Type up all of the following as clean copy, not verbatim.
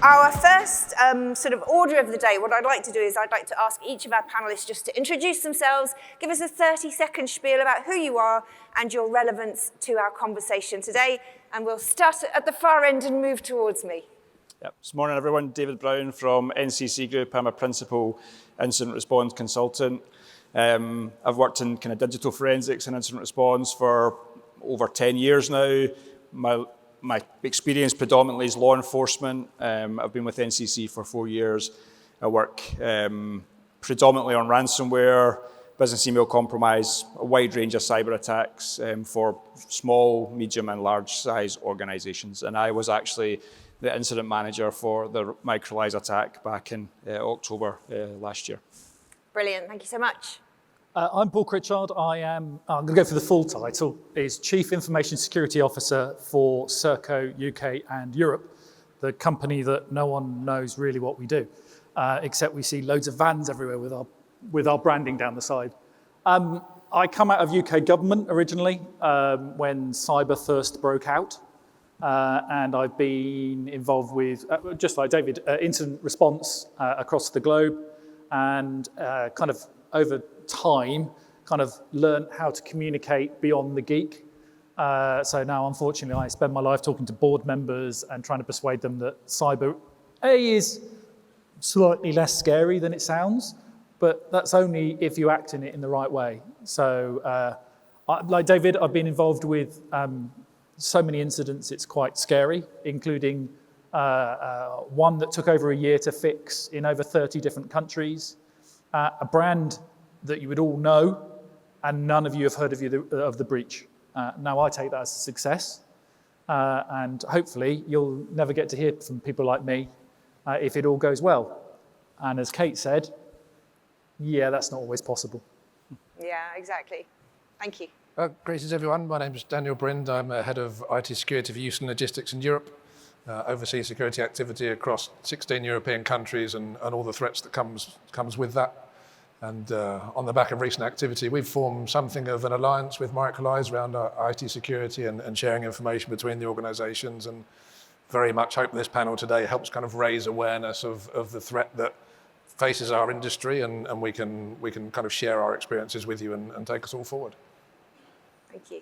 Our first sort of order of the day, what I'd like to do is I'd like to ask each of our panelists just to introduce themselves, give us a 30-second spiel about who you are and your relevance to our conversation today. And we'll start at the far end and move towards me. Yep. Good morning, everyone. David Brown from NCC Group. I'm a principal incident response consultant. I've worked in kind of digital forensics and incident response for over 10 years now. My experience predominantly is law enforcement. I've been with NCC for 4 years. I work predominantly on ransomware, business email compromise, a wide range of cyber attacks for small, medium and large size organizations. And I was actually the incident manager for the Microlise attack back in October last year. Brilliant, thank you so much. I'm Paul Crichard. I'm going to go for the full title, is Chief Information Security Officer for Serco UK and Europe, the company that no one knows really what we do, except we see loads of vans everywhere with our branding down the side. I come out of UK government originally when cyber first broke out, and I've been involved with, just like David, incident response across the globe, and kind of over time, kind of learned how to communicate beyond the geek. So now, unfortunately, I spend my life talking to board members and trying to persuade them that cyber, A, is slightly less scary than it sounds, but that's only if you act in it in the right way. So, like David, I've been involved with so many incidents, it's quite scary, including one that took over a year to fix in over 30 different countries, a brand that you would all know, and none of you have heard of the breach. Now I take that as a success, and hopefully you'll never get to hear from people like me if it all goes well. And as Kate said, yeah, that's not always possible. Yeah, exactly. Thank you. Greetings everyone, my name is Daniel Brind. I'm Head of IT Security for Yusen Logistics in Europe. Oversee security activity across 16 European countries and all the threats that comes with that. And on the back of recent activity, we've formed something of an alliance with Microlise around our IT security and sharing information between the organisations, and very much hope this panel today helps kind of raise awareness of the threat that faces our industry, and we can kind of share our experiences with you and take us all forward. Thank you.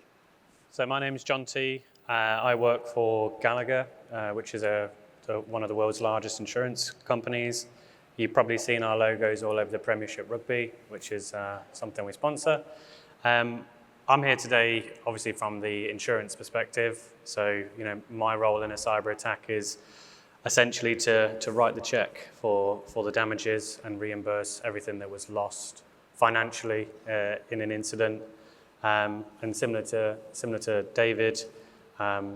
So my name is Johnty. I work for Gallagher, which is one of the world's largest insurance companies. You've probably seen our logos all over the Premiership Rugby, which is something we sponsor. I'm here today, obviously, from the insurance perspective. So, my role in a cyber attack is essentially to write the check for the damages and reimburse everything that was lost financially in an incident. And similar to David, I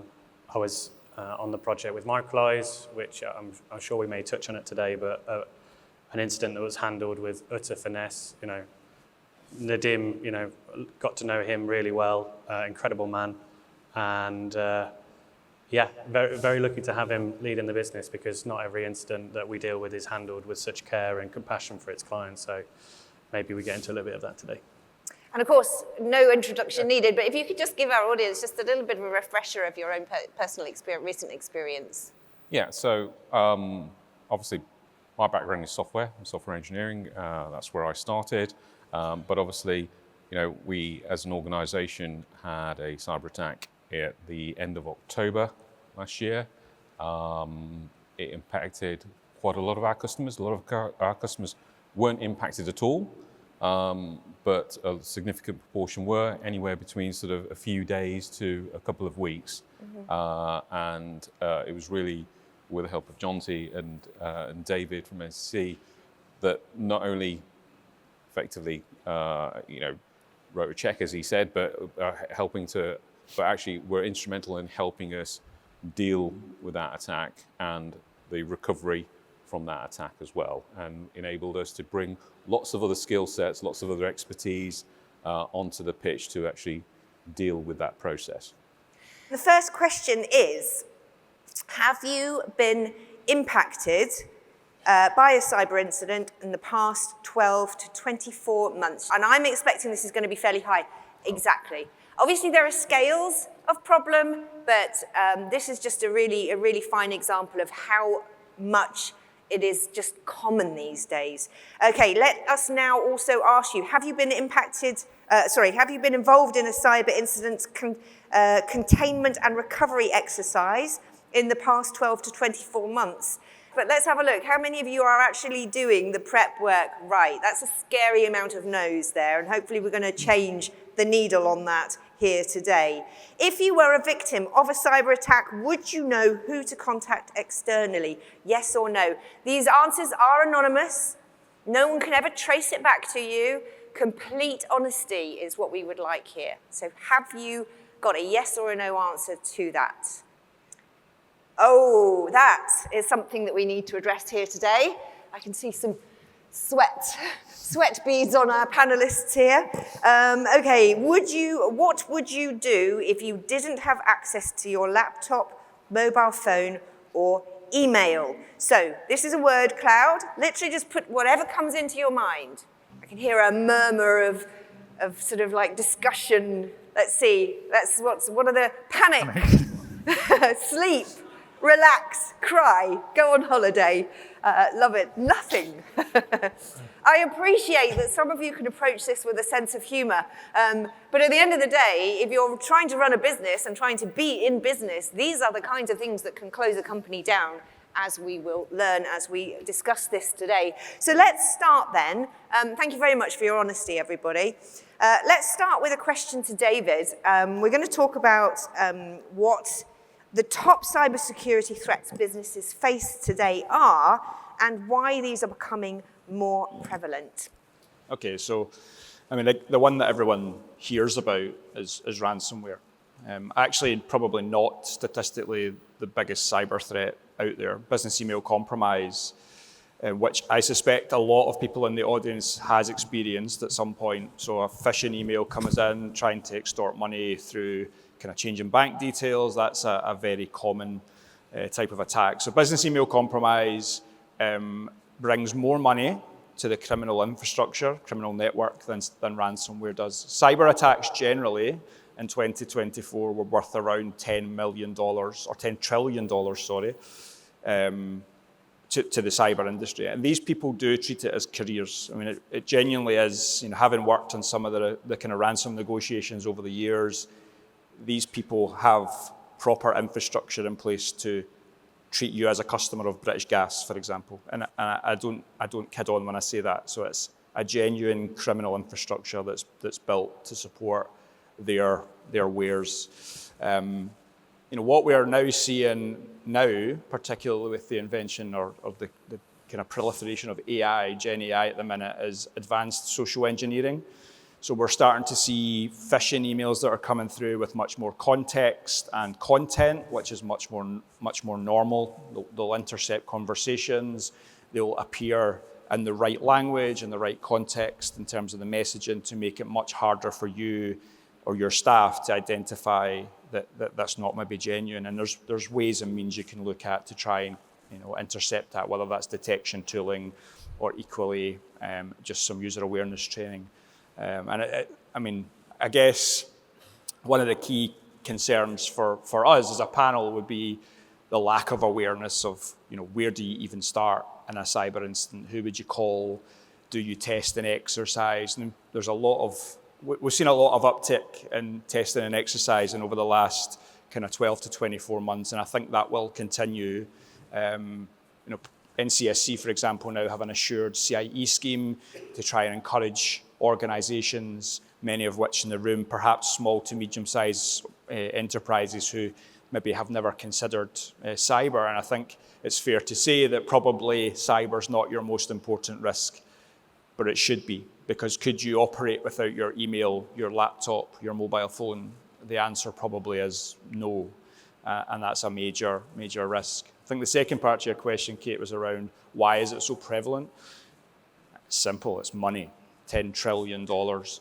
was on the project with Microlise, which I'm sure we may touch on it today, but an incident that was handled with utter finesse. Nadeem, got to know him really well, incredible man, and yeah, very, very lucky to have him leading the business, because not every incident that we deal with is handled with such care and compassion for its clients. So maybe we get into a little bit of that today. And of course, no introduction needed, but if you could just give our audience just a little bit of a refresher of your own personal experience, recent experience. Yeah, so obviously my background is software. I'm software engineering. That's where I started. But obviously, we as an organization had a cyber attack at the end of October last year. It impacted quite a lot of our customers. A lot of our customers weren't impacted at all. But a significant proportion were, anywhere between sort of a few days to a couple of weeks. Mm-hmm. And it was really with the help of Johnty and David from NCC that not only effectively, wrote a check, as he said, but actually were instrumental in helping us deal with that attack and the recovery from that attack as well, and enabled us to bring lots of other skill sets, lots of other expertise onto the pitch to actually deal with that process. The first question is, have you been impacted by a cyber incident in the past 12 to 24 months? And I'm expecting this is going to be fairly high. Exactly. Obviously, there are scales of problem, but this is just a really fine example of how much it is just common these days. Okay, let us now also ask you, have you been involved in a cyber incident containment and recovery exercise in the past 12 to 24 months? But let's have a look. How many of you are actually doing the prep work right? That's a scary amount of no's there, and hopefully we're going to change the needle on that here today. If you were a victim of a cyber attack, would you know who to contact externally? Yes or no? These answers are anonymous. No one can ever trace it back to you. Complete honesty is what we would like here. So have you got a yes or a no answer to that? Oh, that is something that we need to address here today. I can see some sweat beads on our panelists here. Okay, what would you do if you didn't have access to your laptop, mobile phone, or email? So this is a word cloud. Literally just put whatever comes into your mind. I can hear a murmur of sort of like discussion. Let's see. What are the panic, sleep, relax, cry, go on holiday. Love it. Nothing. I appreciate that some of you can approach this with a sense of humor. But at the end of the day, if you're trying to run a business and trying to be in business, these are the kinds of things that can close a company down, as we will learn as we discuss this today. So let's start then. Thank you very much for your honesty, everybody. Let's start with a question to David. We're going to talk about what the top cybersecurity threats businesses face today are and why these are becoming more prevalent. Okay, so I mean, the one that everyone hears about is ransomware. Actually, probably not statistically the biggest cyber threat out there. Business email compromise, which I suspect a lot of people in the audience has experienced at some point. So a phishing email comes in trying to extort money through kind of changing bank details. That's a very common type of attack. So business email compromise brings more money to the criminal infrastructure, criminal network than ransomware does. Cyber attacks generally in 2024 were worth around $10 million, or $10 trillion, sorry, to the cyber industry. And these people do treat it as careers. I mean, it genuinely is, having worked on some of the kind of ransom negotiations over the years, these people have proper infrastructure in place to treat you as a customer of British Gas, for example. And I don't kid on when I say that. So it's a genuine criminal infrastructure that's built to support their wares. What we are now seeing particularly with the invention or the kind of proliferation of AI, Gen AI at the minute, is advanced social engineering. So we're starting to see phishing emails that are coming through with much more context and content, which is much more normal. They'll intercept conversations. They'll appear in the right language and the right context in terms of the messaging to make it much harder for you or your staff to identify that that's not maybe genuine. And there's ways and means you can look at to try and intercept that, whether that's detection tooling or equally just some user awareness training. I guess one of the key concerns for us as a panel would be the lack of awareness of, where do you even start in a cyber incident? Who would you call? Do you test and exercise? And there's we've seen a lot of uptick in testing and exercising over the last kind of 12 to 24 months, and I think that will continue. NCSC, for example, now have an assured CIE scheme to try and encourage organisations, many of which in the room, perhaps small to medium-sized enterprises who maybe have never considered cyber. And I think it's fair to say that probably cyber's not your most important risk, but it should be. Because could you operate without your email, your laptop, your mobile phone? The answer probably is no, and that's a major risk. I think the second part to your question, Kate, was around why is it so prevalent? It's simple, it's money. $10 trillion,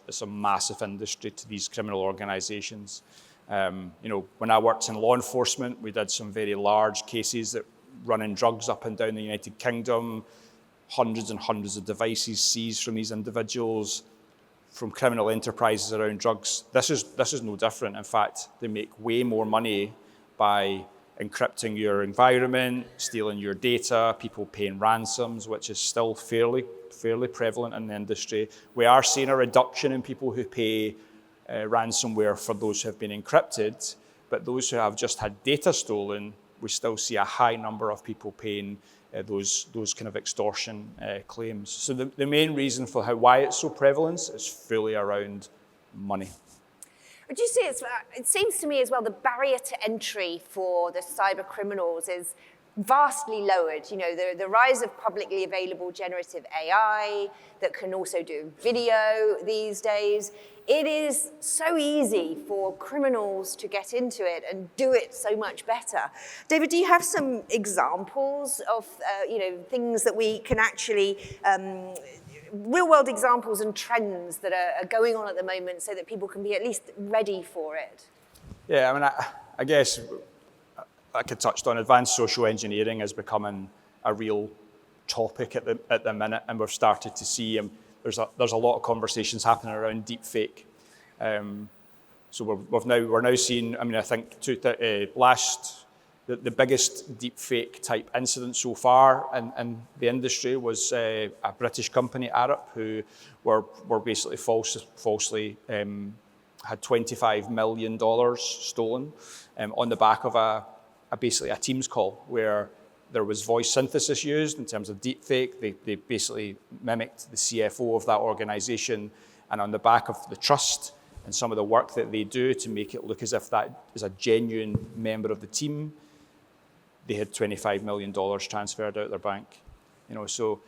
it's a massive industry to these criminal organisations. When I worked in law enforcement, we did some very large cases that running drugs up and down the United Kingdom, hundreds and hundreds of devices seized from these individuals, from criminal enterprises around drugs. This is no different. In fact, they make way more money by encrypting your environment, stealing your data, people paying ransoms, which is still fairly prevalent in the industry. We are seeing a reduction in people who pay ransomware for those who have been encrypted, but those who have just had data stolen, we still see a high number of people paying those kind of extortion claims. So the main reason for why it's so prevalent is fully around money. Would you say it seems to me as well the barrier to entry for the cyber criminals is vastly lowered. You know, the rise of publicly available generative AI that can also do video these days. It is so easy for criminals to get into it and do it so much better. David, do you have some examples of things that we can actually, real-world examples and trends that are going on at the moment so that people can be at least ready for it? Yeah, I mean, I guess like I touched on, advanced social engineering is becoming a real topic at the minute, and we've started to see there's a lot of conversations happening around deepfake. So we're now seeing. I mean, I think the biggest deepfake type incident so far in the industry was a British company, Arup, who were basically falsely had $25 million stolen on the back of basically a Teams call where there was voice synthesis used in terms of deepfake. They basically mimicked the CFO of that organization, and on the back of the trust and some of the work that they do to make it look as if that is a genuine member of the team, they had $25 million transferred out of their bank. So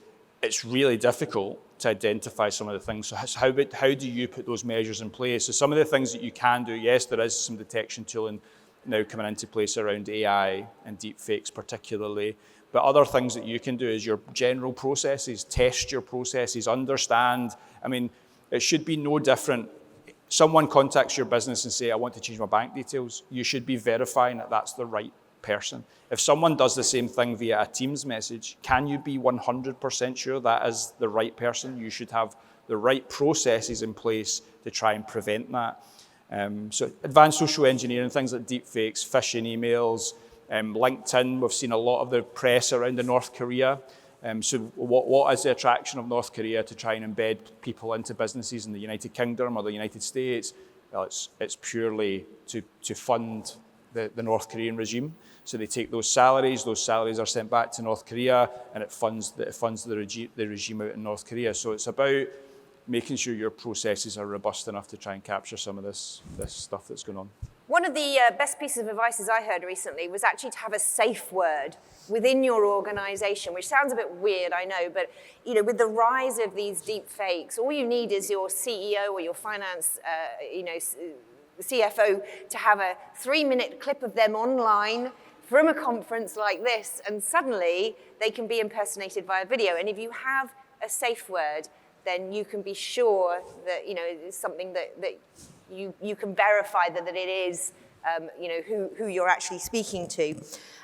it's really difficult to identify some of the things. So how do you put those measures in place? So some of the things that you can do, yes, there is some detection tooling now coming into place around AI and deepfakes particularly, but other things that you can do is your general processes, test your processes, understand. I mean, it should be no different. Someone contacts your business and say, I want to change my bank details. You should be verifying that that's the right person. If someone does the same thing via a Teams message, can you be 100% sure that is the right person? You should have the right processes in place to try and prevent that. So advanced social engineering, things like deepfakes, phishing emails, LinkedIn, we've seen a lot of the press around the North Korea. So what is the attraction of North Korea to try and embed people into businesses in the United Kingdom or the United States? Well, it's purely to fund the North Korean regime. So they take those salaries are sent back to North Korea, and it funds the regime out in North Korea. So it's about making sure your processes are robust enough to try and capture some of this stuff that's going on. One of the best pieces of advice I heard recently was actually to have a safe word within your organization, which sounds a bit weird, I know, but with the rise of these deep fakes, all you need is your CEO or your finance, CFO to have a 3-minute clip of them online from a conference like this, and suddenly they can be impersonated via video. And if you have a safe word, then you can be sure that it's something that you can verify that it is who you're actually speaking to.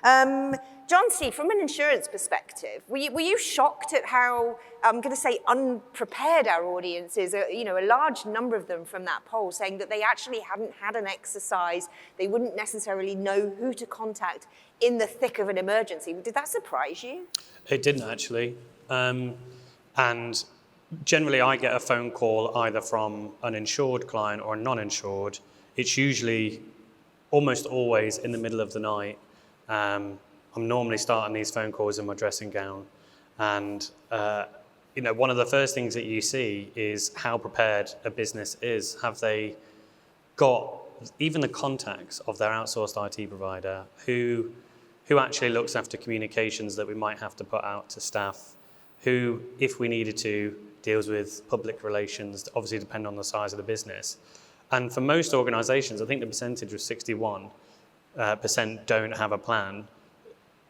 Johnty, from an insurance perspective, were you shocked at how, I'm going to say, unprepared our audience is? A large number of them from that poll saying that they actually hadn't had an exercise, they wouldn't necessarily know who to contact in the thick of an emergency. Did that surprise you? It didn't actually. And generally, I get a phone call either from an insured client or a non-insured. It's usually almost always in the middle of the night. I'm normally starting these phone calls in my dressing gown. And one of the first things that you see is how prepared a business is. Have they got even the contacts of their outsourced IT provider who actually looks after communications that we might have to put out to staff, who, if we needed to, deals with public relations, obviously depend on the size of the business. And for most organizations, I think the percentage was 61% don't have a plan.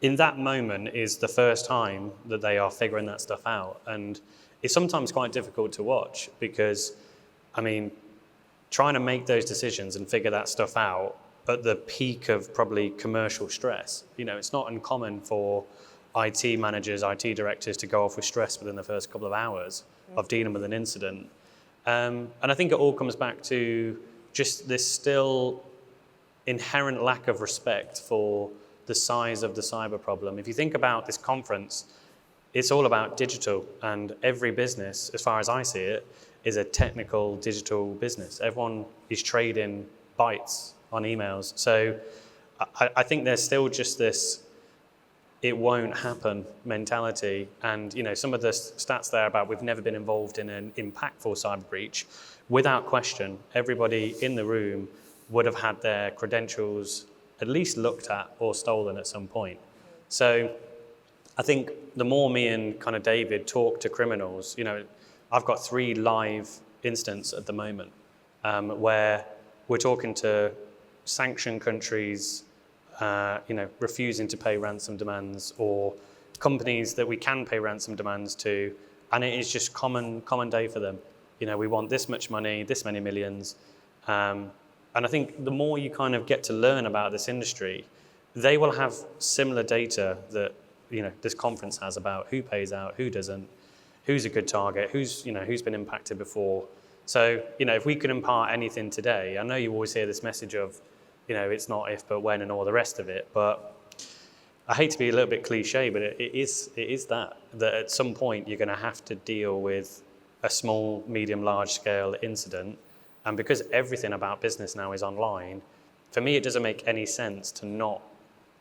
In that moment is the first time that they are figuring that stuff out. And it's sometimes quite difficult to watch because, trying to make those decisions and figure that stuff out at the peak of probably commercial stress, it's not uncommon for IT managers, IT directors to go off with stress within the first couple of hours of dealing with an incident. And I think it all comes back to just this still inherent lack of respect for the the size of the cyber problem. If you think about this conference, it's all about digital, and every business, as far as I see it, is a technical digital business. Everyone is trading bytes on emails. So I think there's still just this it won't happen mentality. And some of the stats there about we've never been involved in an impactful cyber breach, without question, everybody in the room would have had their credentials at least looked at or stolen at some point. So I think the more me and kind of David talk to criminals, I've got 3 live incidents at the moment where we're talking to sanctioned countries, refusing to pay ransom demands, or companies that we can pay ransom demands to, and it is just common day for them. We want this much money, this many millions, and I think the more you kind of get to learn about this industry, they will have similar data that this conference has about who pays out, who doesn't, who's a good target, who's been impacted before. So if we could impart anything today, I know you always hear this message of it's not if but when and all the rest of it, but I hate to be a little bit cliche, but it is that at some point you're going to have to deal with a small, medium, large scale incident. And because everything about business now is online, for me it doesn't make any sense to not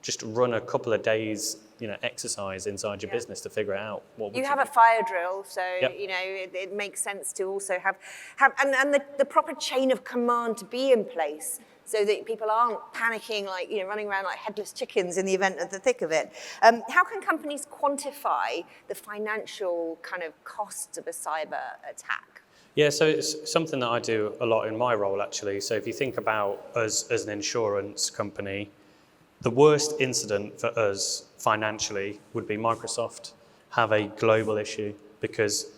just run a couple of days exercise inside your business to figure it out. You have a fire drill, so Yep. it makes sense to also have and the proper chain of command to be in place, so that people aren't panicking, running around like headless chickens in the event of the thick of it. How can companies quantify the financial kind of costs of a cyber attack? Yeah, so it's something that I do a lot in my role, actually. So if you think about us as an insurance company, the worst incident for us financially would be Microsoft have a global issue, because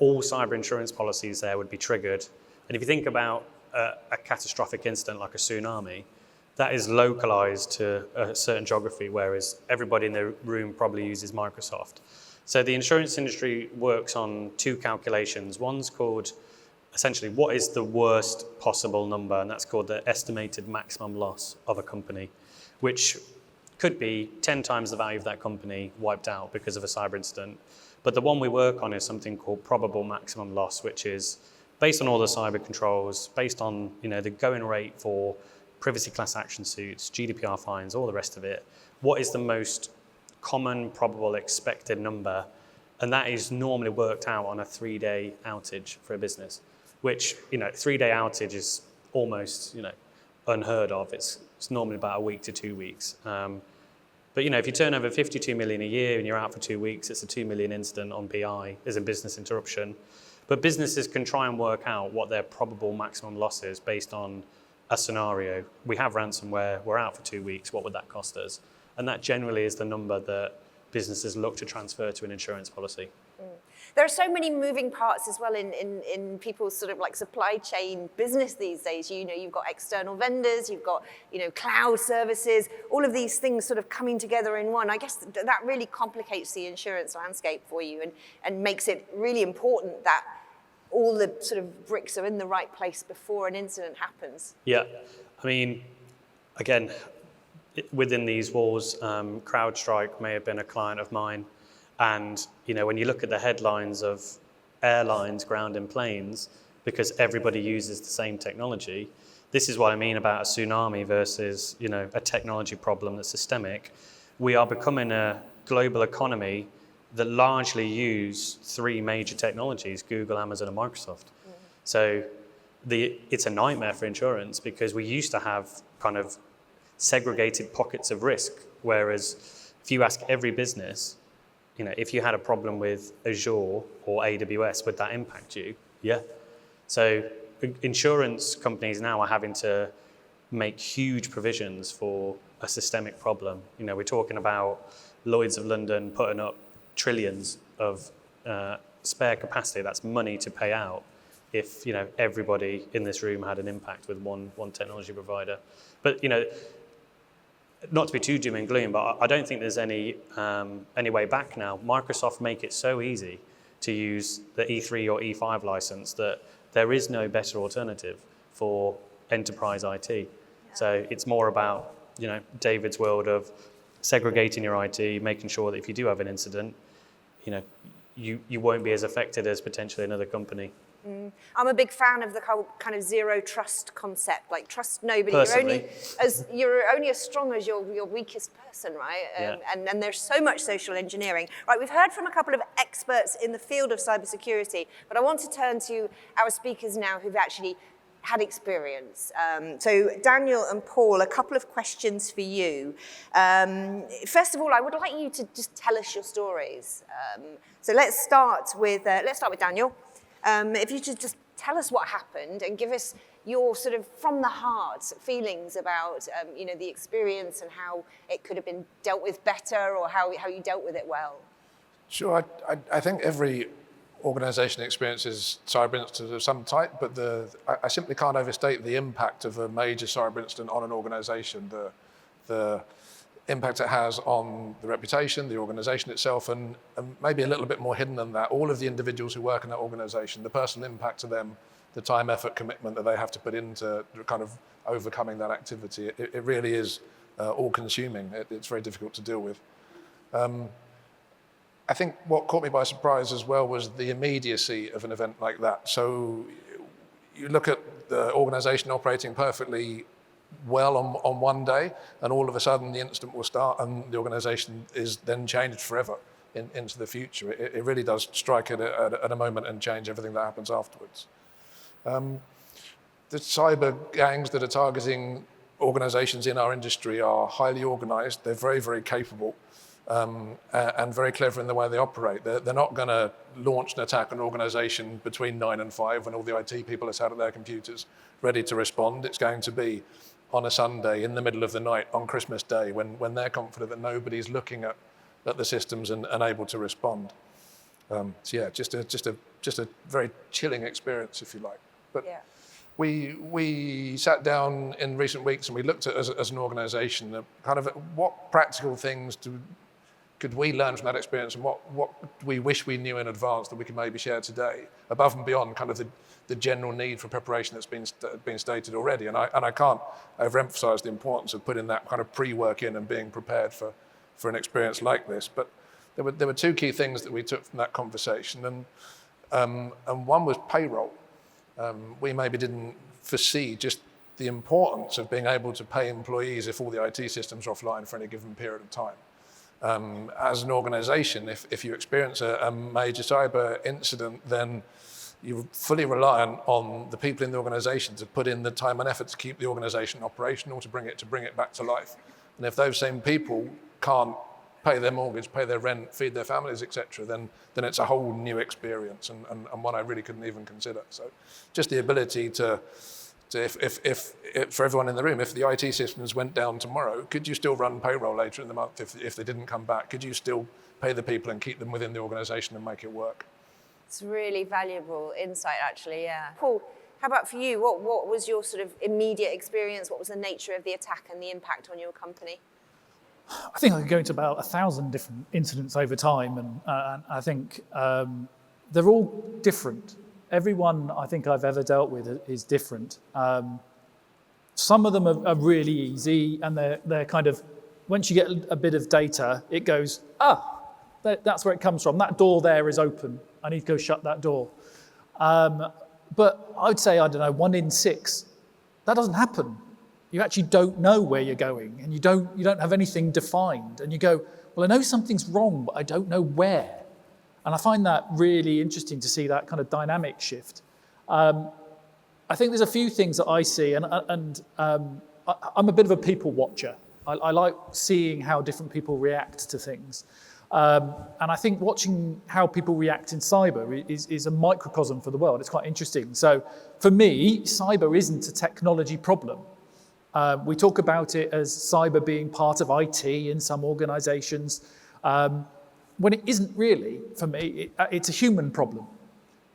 all cyber insurance policies there would be triggered. And if you think about a catastrophic incident like a tsunami, that is localized to a certain geography, whereas everybody in the room probably uses Microsoft. So the insurance industry works on 2 calculations. One's called essentially what is the worst possible number, and that's called the estimated maximum loss of a company, which could be 10 times the value of that company wiped out because of a cyber incident. But the one we work on is something called probable maximum loss, which is based on all the cyber controls, based on the going rate for privacy class action suits, GDPR fines, all the rest of it. What is the most common probable expected number? And that is normally worked out on a 3-day outage for a business, which 3-day outage is almost unheard of. It's normally about a week to 2 weeks. But if you turn over 52 million a year and you're out for 2 weeks, it's a 2 million incident on BI as a business interruption. But businesses can try and work out what their probable maximum loss is based on a scenario. We have ransomware, we're out for 2 weeks, what would that cost us? And that generally is the number that businesses look to transfer to an insurance policy. There are so many moving parts as well in people's sort of like supply chain business these days. You've got external vendors, you've got cloud services, all of these things sort of coming together in one. I guess that really complicates the insurance landscape for you and makes it really important that all the sort of bricks are in the right place before an incident happens. Yeah, I mean, again, within these walls, CrowdStrike may have been a client of mine. And, when you look at the headlines of airlines grounding planes because everybody uses the same technology, this is what I mean about a tsunami versus, a technology problem that's systemic. We are becoming a global economy that largely use 3 major technologies, Google, Amazon, and Microsoft. So it's a nightmare for insurance because we used to have kind of segregated pockets of risk, whereas if you ask every business, if you had a problem with Azure or AWS, would that impact you? Yeah. So insurance companies now are having to make huge provisions for a systemic problem. We're talking about Lloyd's of London putting up trillions of spare capacity. That's money to pay out if everybody in this room had an impact with one technology provider. But not to be too doom and gloom, but I don't think there's any way back now. Microsoft make it so easy to use the E3 or E5 license that there is no better alternative for enterprise IT. So it's more about David's world of segregating your IT, making sure that if you do have an incident, you won't be as affected as potentially another company. I'm a big fan of the kind of zero trust concept, like trust nobody. Personally. You're only as strong as your weakest person, right? And there's so much social engineering. Right, we've heard from a couple of experts in the field of cybersecurity, but I want to turn to our speakers now who've actually had experience. So Daniel and Paul, a couple of questions for you. First of all, I would like you to just tell us your stories. So let's start with Daniel. If you could just tell us what happened and give us your sort of from the heart feelings about the experience and how it could have been dealt with better or how you dealt with it well. Sure, I think every organisation experiences cyber incidents of some type, but I simply can't overstate the impact of a major cyber incident on an organisation, the impact it has on the reputation, the organisation itself, and maybe a little bit more hidden than that, all of the individuals who work in that organisation, the personal impact to them, the time, effort, commitment that they have to put into kind of overcoming that activity. It really is all-consuming. It's very difficult to deal with. I think what caught me by surprise as well was the immediacy of an event like that. So you look at the organisation operating perfectly well on one day, and all of a sudden the incident will start and the organisation is then changed forever into the future. It really does strike at a moment and change everything that happens afterwards. The cyber gangs that are targeting organisations in our industry are highly organised. They're very, very capable and very clever in the way they operate. They're not going to launch an attack on an organisation between 9 and 5 when all the IT people are sat at their computers ready to respond. It's going to be on a Sunday, in the middle of the night, on Christmas Day, when they're confident that nobody's looking at the systems and able to respond. So yeah, just a very chilling experience, if you like. But yeah. We sat down in recent weeks and we looked at, as an organisation, kind of what practical things could we learn from that experience, and what we wish we knew in advance that we could maybe share today, above and beyond kind of the general need for preparation that's been stated already. And I can't overemphasize the importance of putting that kind of pre-work in and being prepared for an experience like this. But there were two key things that we took from that conversation, and one was payroll. We maybe didn't foresee just the importance of being able to pay employees if all the IT systems are offline for any given period of time. As an organisation, if you experience a major cyber incident, then you're fully reliant on the people in the organisation to put in the time and effort to keep the organisation operational, to bring it back to life. And if those same people can't pay their mortgage, pay their rent, feed their families, etc., then it's a whole new experience and one I really couldn't even consider. So just the ability to if for everyone in the room, if the IT systems went down tomorrow, could you still run payroll later in the month if they didn't come back? Could you still pay the people and keep them within the organisation and make it work? It's really valuable insight, actually, yeah. Paul, how about for you? What was your sort of immediate experience? What was the nature of the attack and the impact on your company? I think I could go into about 1,000 different incidents over time, and I think they're all different. Everyone I think I've ever dealt with is different. Some of them are really easy, and they're kind of, once you get a bit of data, it goes, that's where it comes from. That door there is open. I need to go shut that door. But I would say, 1 in 6, that doesn't happen. You actually don't know where you're going, and you don't have anything defined. And you go, well, I know something's wrong, but I don't know where. And I find that really interesting to see that kind of dynamic shift. I think there's a few things that I see, and I'm a bit of a people watcher. I like seeing how different people react to things. And I think watching how people react in cyber is a microcosm for the world. It's quite interesting. So for me, cyber isn't a technology problem. We talk about it as cyber being part of IT in some organizations. When it isn't really, for me, it's a human problem,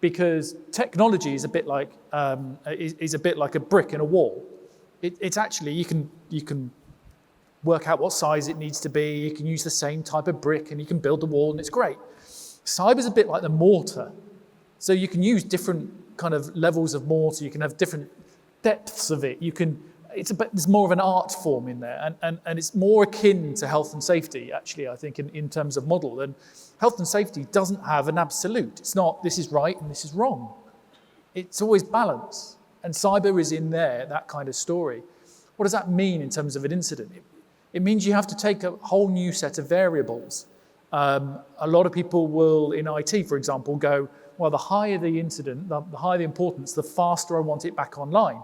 because technology is a bit like a brick in a wall. It's actually, you can work out what size it needs to be. You can use the same type of brick, and you can build the wall, and it's great. Cyber's a bit like the mortar, so you can use different kind of levels of mortar. You can have different depths of it. there's more of an art form in there, and it's more akin to health and safety, actually, I think, in terms of model. And health and safety doesn't have an absolute. It's not this is right and this is wrong. It's always balance. And cyber is in there, that kind of story. What does that mean in terms of an incident? It means you have to take a whole new set of variables. A lot of people will, in IT, for example, go, well, the higher the incident, the higher the importance, the faster I want it back online.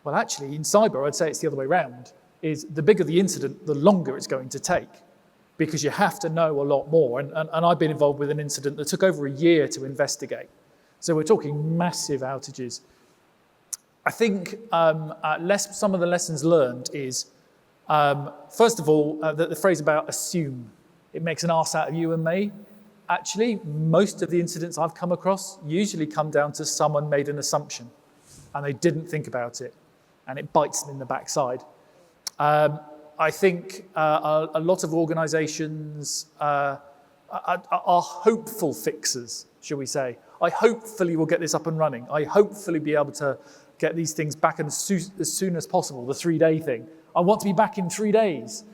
Well, actually, in cyber, I'd say it's the other way around, is the bigger the incident, the longer it's going to take, because you have to know a lot more. And I've been involved with an incident that took over a year to investigate. So we're talking massive outages. I think some of the lessons learned is, first of all, the phrase about assume. It makes an arse out of you and me. Actually, most of the incidents I've come across usually come down to someone made an assumption and they didn't think about it, and it bites them in the backside. I think a lot of organizations are hopeful fixers, shall we say. I hopefully will get this up and running. I hopefully be able to get these things back as soon as possible, the 3-day thing. I want to be back in 3 days.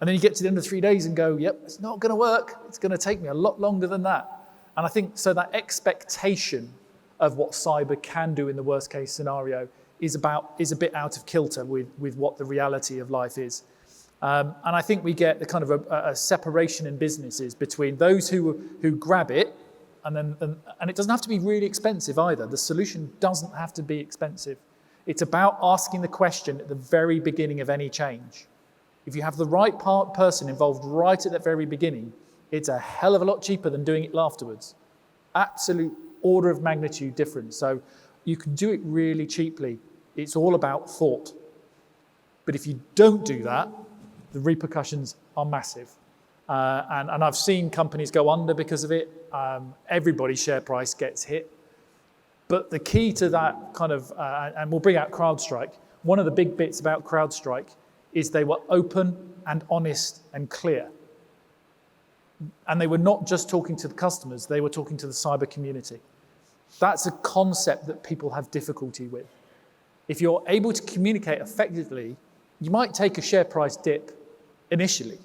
And then you get to the end of 3 days and go, yep, it's not going to work. It's going to take me a lot longer than that. And I think so that expectation of what cyber can do in the worst case scenario is a bit out of kilter with what the reality of life is. And I think we get the kind of a separation in businesses between those who grab it, and it doesn't have to be really expensive either. The solution doesn't have to be expensive. It's about asking the question at the very beginning of any change. If you have the right person involved right at the very beginning, it's a hell of a lot cheaper than doing it afterwards. Absolute order of magnitude difference. So you can do it really cheaply. It's all about thought. But if you don't do that, the repercussions are massive. And I've seen companies go under because of it. Everybody's share price gets hit. But the key to that kind of, and we'll bring out CrowdStrike, one of the big bits about CrowdStrike is they were open and honest and clear. And they were not just talking to the customers, they were talking to the cyber community. That's a concept that people have difficulty with. If you're able to communicate effectively, you might take a share price dip initially,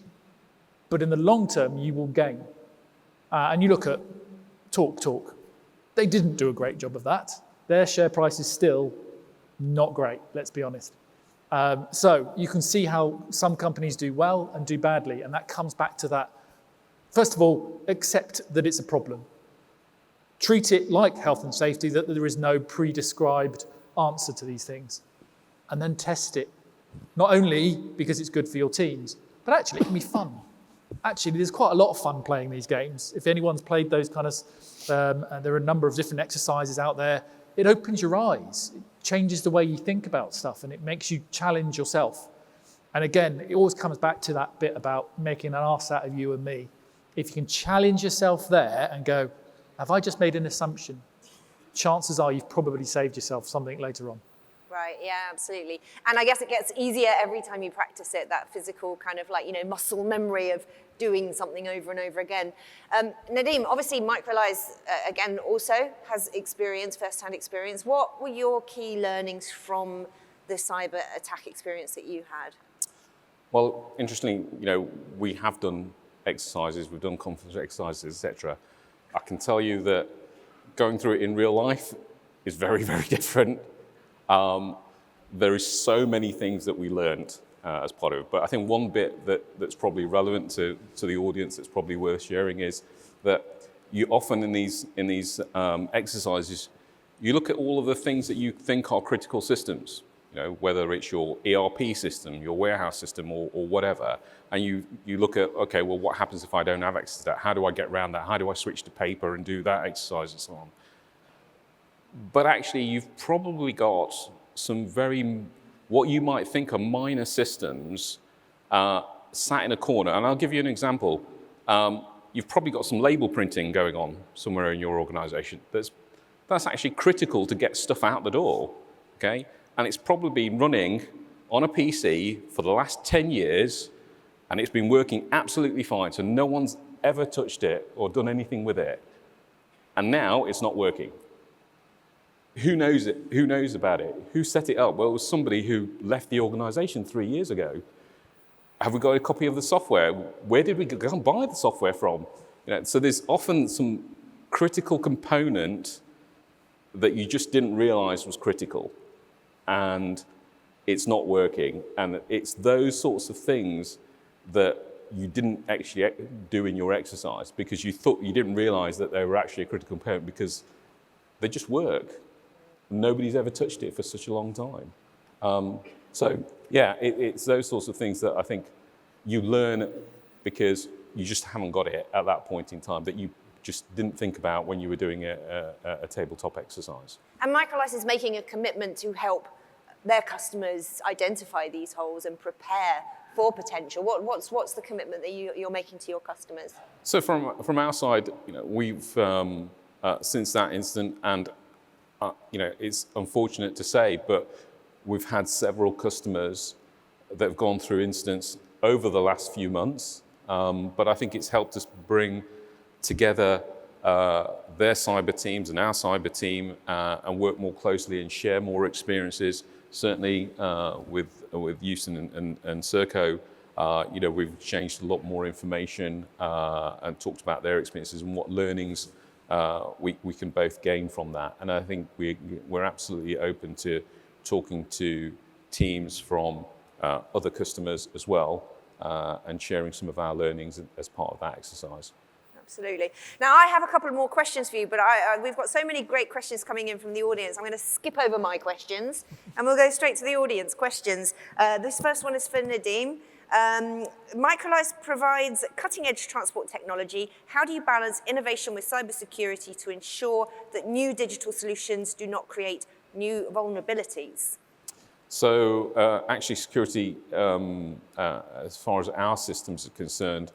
but in the long term, you will gain. And you look at TalkTalk. They didn't do a great job of that. Their share price is still not great, let's be honest. So you can see how some companies do well and do badly, and that comes back to that. First of all, accept that it's a problem. Treat it like health and safety, that there is no pre-described answer to these things. And then test it. Not only because it's good for your teams, but actually it can be fun. Actually, there's quite a lot of fun playing these games. If anyone's played those kind of, there are a number of different exercises out there. It opens your eyes. It changes the way you think about stuff, and it makes you challenge yourself. And again, it always comes back to that bit about making an arse out of you and me. If you can challenge yourself there and go, have I just made an assumption? Chances are you've probably saved yourself something later on. Right, yeah, absolutely. And I guess it gets easier every time you practice it, that physical kind of muscle memory of doing something over and over again. Nadeem, obviously Microlise, again, also has first-hand experience. What were your key learnings from the cyber attack experience that you had? Well, interestingly, we have done exercises, we've done conference exercises, etc. I can tell you that going through it in real life is very, very different. There is so many things that we learned as part of it. But I think one bit that's probably relevant to the audience that's probably worth sharing is that you often in these exercises, you look at all of the things that you think are critical systems, whether it's your ERP system, your warehouse system, or whatever, and you look at, okay, well, what happens if I don't have access to that? How do I get around that? How do I switch to paper and do that exercise and so on? But actually, you've probably got some what you might think are minor systems sat in a corner. And I'll give you an example. You've probably got some label printing going on somewhere in your organization. That's actually critical to get stuff out the door, okay? And it's probably been running on a PC for the last 10 years, and it's been working absolutely fine. So no one's ever touched it or done anything with it. And now it's not working. who knows it? Who knows about it? Who set it up? Well, it was somebody who left the organization 3 years ago. Have we got a copy of the software? Where did we go and buy the software from? So there's often some critical component that you just didn't realize was critical, and it's not working. And it's those sorts of things that you didn't actually do in your exercise because you thought you didn't realize that they were actually a critical component because they just work. Nobody's ever touched it for such a long time. It's those sorts of things that I think you learn because you just haven't got it at that point in time that you just didn't think about when you were doing a tabletop exercise. And Microlise is making a commitment to help their customers identify these holes and prepare for potential. What's the commitment that you're making to your customers? So from our side, we've since that incident, and it's unfortunate to say, but we've had several customers that have gone through incidents over the last few months. But I think it's helped us bring together their cyber teams and our cyber team and work more closely and share more experiences. Certainly with Yusen and Serco, we've exchanged a lot more information and talked about their experiences and what learnings we can both gain from that. And I think we're absolutely open to talking to teams from other customers as well and sharing some of our learnings as part of that exercise. Absolutely. Now, I have a couple more questions for you, but we've got so many great questions coming in from the audience. I'm going to skip over my questions, and we'll go straight to the audience questions. This first one is for Nadeem. Microlise provides cutting-edge transport technology. How do you balance innovation with cybersecurity to ensure that new digital solutions do not create new vulnerabilities? So actually security, as far as our systems are concerned,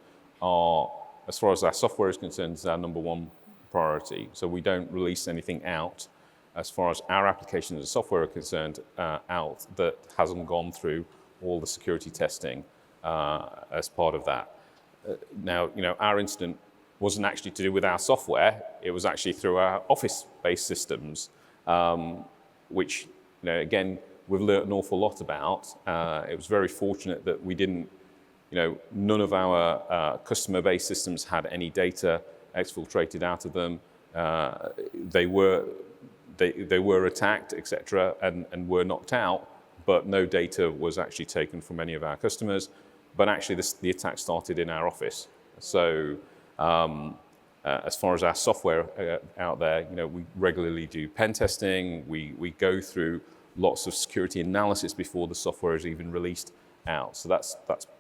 as far as our software is concerned, is our number one priority. So we don't release anything out as far as our applications and software are concerned out that hasn't gone through all the security testing as part of that. Now, our incident wasn't actually to do with our software. It was actually through our office-based systems, which, again, we've learned an awful lot about. It was very fortunate that we didn't, none of our customer-based systems had any data exfiltrated out of them. They were attacked, etc., and were knocked out, but no data was actually taken from any of our customers. But actually, the attack started in our office. So as far as our software out there, we regularly do pen testing. We go through lots of security analysis before the software is even released out. So that's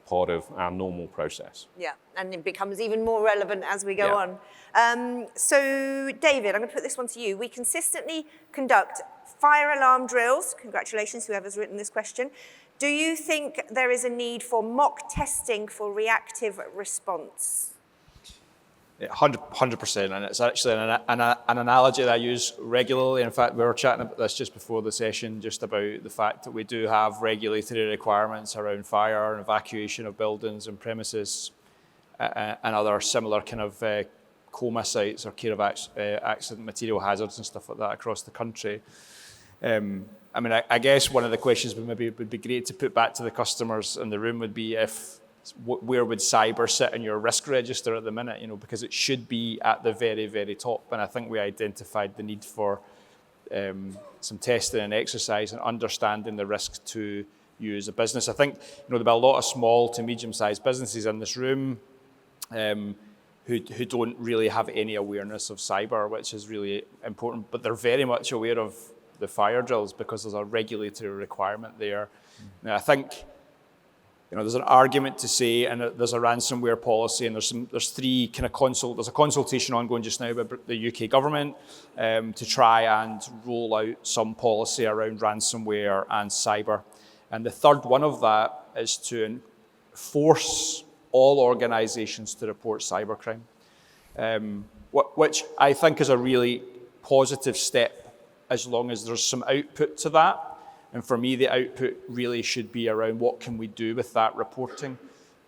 part of our normal process. Yeah, and it becomes even more relevant as we go on. So David, I'm going to put this one to you. We consistently conduct fire alarm drills. Congratulations, whoever's written this question. Do you think there is a need for mock testing for reactive response? 100%, and it's actually an analogy that I use regularly. In fact, we were chatting about this just before the session, just about the fact that we do have regulatory requirements around fire and evacuation of buildings and premises and other similar kind of coma sites or care of accident material hazards and stuff like that across the country. I guess one of the questions would be great to put back to the customers in the room would be where would cyber sit in your risk register at the minute, because it should be at the very, very top. And I think we identified the need for some testing and exercise and understanding the risks to you as a business. I think there'll be a lot of small to medium-sized businesses in this room who don't really have any awareness of cyber, which is really important, but they're very much aware of the fire drills because there's a regulatory requirement there. Now, I think there's an argument to say, and there's a ransomware policy, and there's three kind of there's a consultation ongoing just now by the UK government to try and roll out some policy around ransomware and cyber. And the third one of that is to force all organisations to report cybercrime, which I think is a really positive step as long as there's some output to that. And for me, the output really should be around what can we do with that reporting.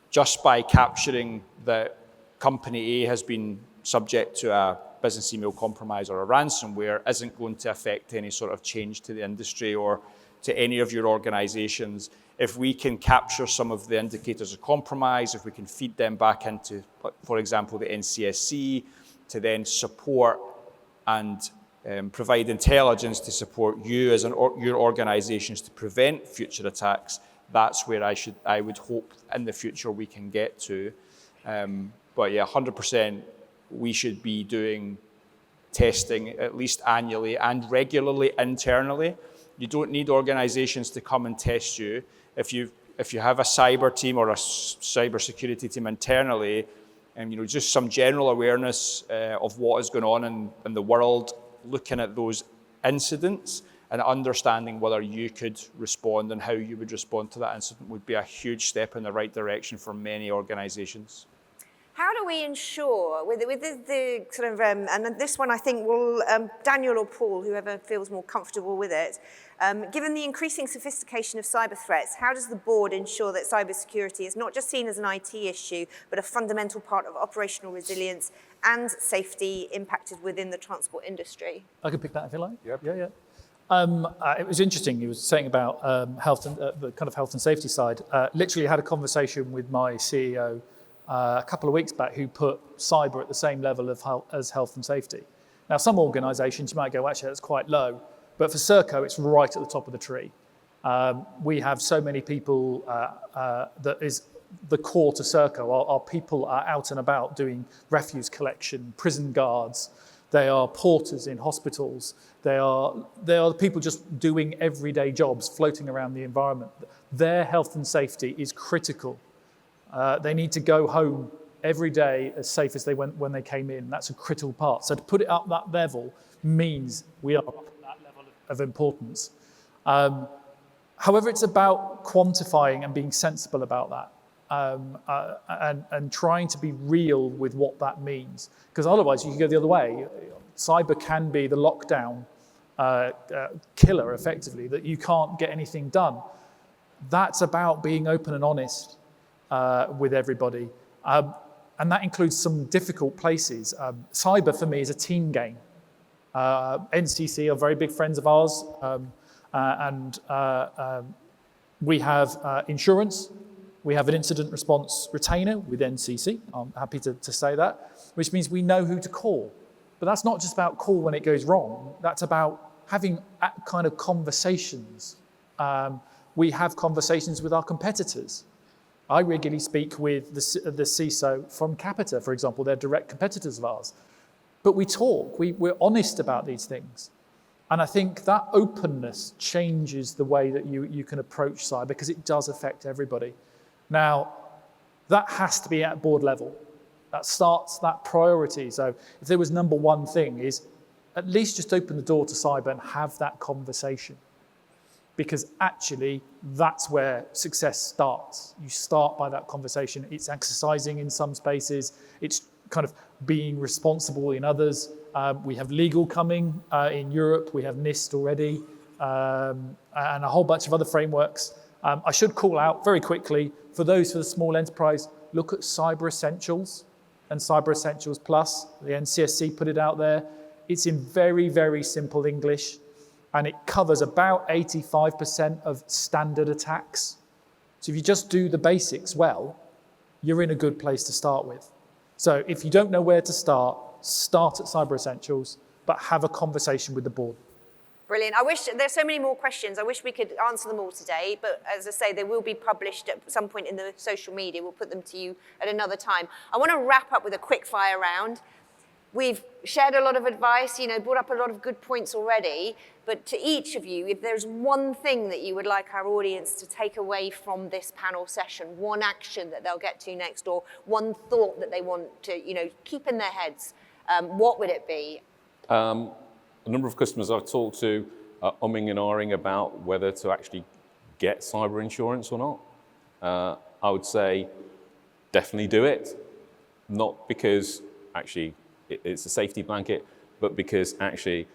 Just by capturing that company A has been subject to a business email compromise or a ransomware isn't going to affect any sort of change to the industry or to any of your organizations. If we can capture some of the indicators of compromise, if we can feed them back into, for example, the NCSC, to then support and provide intelligence to support you as your organizations to prevent future attacks, that's where I would hope in the future we can get to. But yeah, 100%, we should be doing testing at least annually and regularly internally. You don't need organizations to come and test you. If you have a cyber team or a cyber security team internally, and just some general awareness of what is going on in the world, looking at those incidents and understanding whether you could respond and how you would respond to that incident would be a huge step in the right direction for many organizations. How do we ensure, with the sort of, and this one I think will, Daniel or Paul, whoever feels more comfortable with it, given the increasing sophistication of cyber threats, how does the board ensure that cybersecurity is not just seen as an IT issue, but a fundamental part of operational resilience and safety impacted within the transport industry? I can pick that if you like. Yep. Yeah. It was interesting. He was saying about health and the kind of health and safety side. Literally had a conversation with my CEO a couple of weeks back who put cyber at the same level as health and safety. Now, some organisations you might go, actually, that's quite low. But for Serco, it's right at the top of the tree. We have so many people that is the core to Serco. Our people are out and about doing refuse collection, prison guards. They are porters in hospitals. They are the people just doing everyday jobs, floating around the environment. Their health and safety is critical. They need to go home every day as safe as they went when they came in. That's a critical part. So to put it up that level means we are up at that level of importance. However, it's about quantifying and being sensible about that and trying to be real with what that means. Because otherwise you can go the other way. Cyber can be the lockdown killer, effectively, that you can't get anything done. That's about being open and honest with everybody. And that includes some difficult places. Cyber, for me, is a team game. NCC are very big friends of ours, and we have insurance. We have an incident response retainer with NCC. I'm happy to say that, which means we know who to call. But that's not just about call when it goes wrong. That's about having kind of conversations. We have conversations with our competitors. I regularly speak with the CISO from Capita, for example. They're direct competitors of ours. But we talk, we're honest about these things. And I think that openness changes the way that you can approach cyber, because it does affect everybody. Now, that has to be at board level. That starts that priority. So if there was number one thing is at least just open the door to cyber and have that conversation. Because actually, that's where success starts. You start by that conversation. It's exercising in some spaces. It's kind of being responsible in others. We have legal coming in Europe. We have NIST already, and a whole bunch of other frameworks. I should call out very quickly, for those for the small enterprise, look at Cyber Essentials and Cyber Essentials Plus. The NCSC put it out there. It's in very, very simple English. And it covers about 85% of standard attacks. So if you just do the basics well, you're in a good place to start with. So if you don't know where to start at Cyber Essentials, but have a conversation with the board. Brilliant. I wish, there's so many more questions. I wish we could answer them all today, but as I say, they will be published at some point in the social media. We'll put them to you at another time. I want to wrap up with a quick fire round. We've shared a lot of advice, brought up a lot of good points already, but to each of you, if there's one thing that you would like our audience to take away from this panel session, one action that they'll get to next, or one thought that they want to, keep in their heads, what would it be? A number of customers I've talked to are umming and ahhing about whether to actually get cyber insurance or not. I would say definitely do it, not because actually it's a safety blanket, but because actually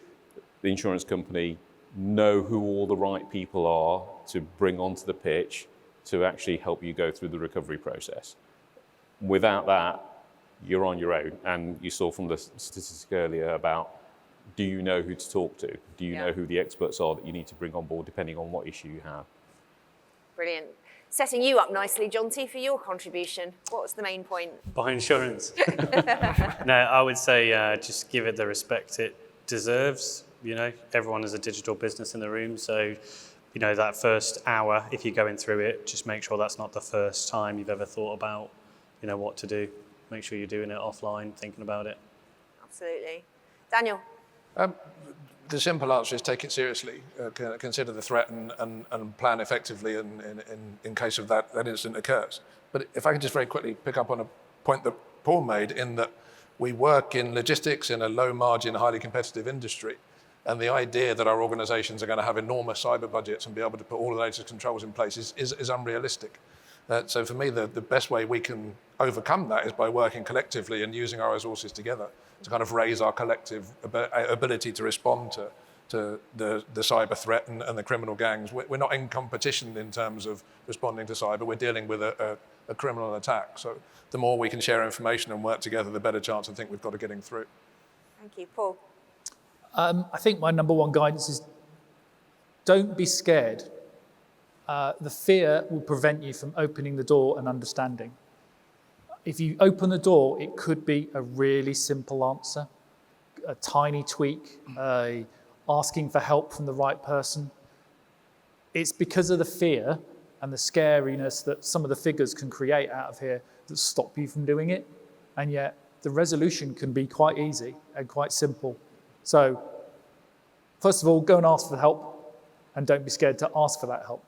the insurance company know who all the right people are to bring onto the pitch to actually help you go through the recovery process. Without that, you're on your own. And you saw from the statistic earlier about, do you know who to talk to? Do you know who the experts are that you need to bring on board depending on what issue you have? Brilliant. Setting you up nicely, Johnty, for your contribution. What was the main point? Buy insurance. No, I would say just give it the respect it deserves. You know, everyone is a digital business in the room, so you know that first hour, if you're going through it, just make sure that's not the first time you've ever thought about, you know, what to do. Make sure you're doing it offline, thinking about it. Absolutely. Daniel? The simple answer is take it seriously, consider the threat and plan effectively in case of that incident occurs. But if I can just very quickly pick up on a point that Paul made, in that we work in logistics in a low margin, highly competitive industry. And the idea that our organizations are going to have enormous cyber budgets and be able to put all the latest controls in place is unrealistic. So for me, the best way we can overcome that is by working collectively and using our resources together to kind of raise our collective ability to respond to the cyber threat and the criminal gangs. We're not in competition in terms of responding to cyber. We're dealing with a criminal attack. So the more we can share information and work together, the better chance I think we've got of getting through. Thank you. Paul? I think my number one guidance is don't be scared. The fear will prevent you from opening the door and understanding. If you open the door, it could be a really simple answer, a tiny tweak, asking for help from the right person. It's because of the fear and the scariness that some of the figures can create out of here that stop you from doing it. And yet the resolution can be quite easy and quite simple. So first of all, go and ask for help and don't be scared to ask for that help.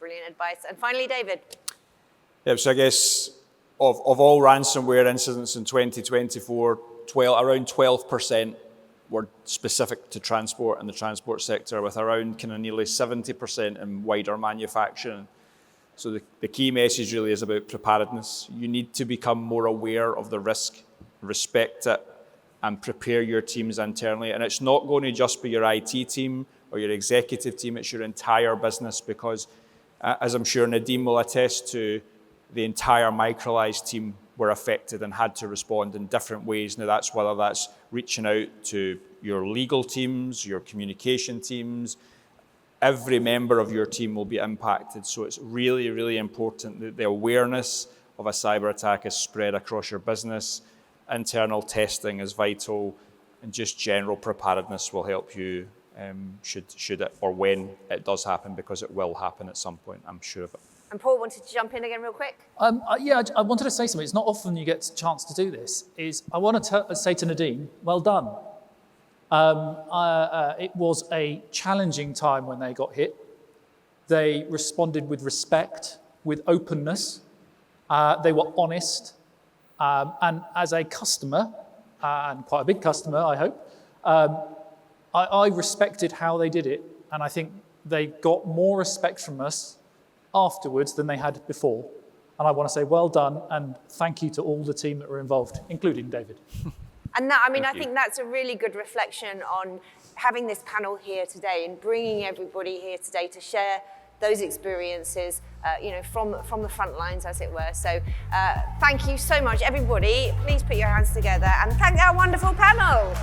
Brilliant advice. And finally, David? Yeah, so I guess of all ransomware incidents in 2024, around 12% were specific to transport and the transport sector, with around kind of nearly 70% in wider manufacturing. So the key message really is about preparedness. You need to become more aware of the risk, respect it, and prepare your teams internally. And it's not going to just be your IT team or your executive team, it's your entire business, because as I'm sure Nadeem will attest to, the entire Microlise team were affected and had to respond in different ways. Now that's whether that's reaching out to your legal teams, your communication teams, every member of your team will be impacted. So it's really, really important that the awareness of a cyber attack is spread across your business. Internal testing is vital, and just general preparedness will help you should it, or when it does happen, because it will happen at some point, I'm sure of it. And Paul wanted to jump in again real quick. I wanted to say something. It's not often you get a chance to do this. I want to say to Nadeem, well done. It was a challenging time when they got hit. They responded with respect, with openness. They were honest. And as a customer, and quite a big customer, I hope, I respected how they did it. And I think they got more respect from us afterwards than they had before. And I want to say well done and thank you to all the team that were involved, including David. And that, I think that's a really good reflection on having this panel here today and bringing everybody here today to share those experiences, from the front lines, as it were. So thank you so much, everybody. Please put your hands together and thank our wonderful panel.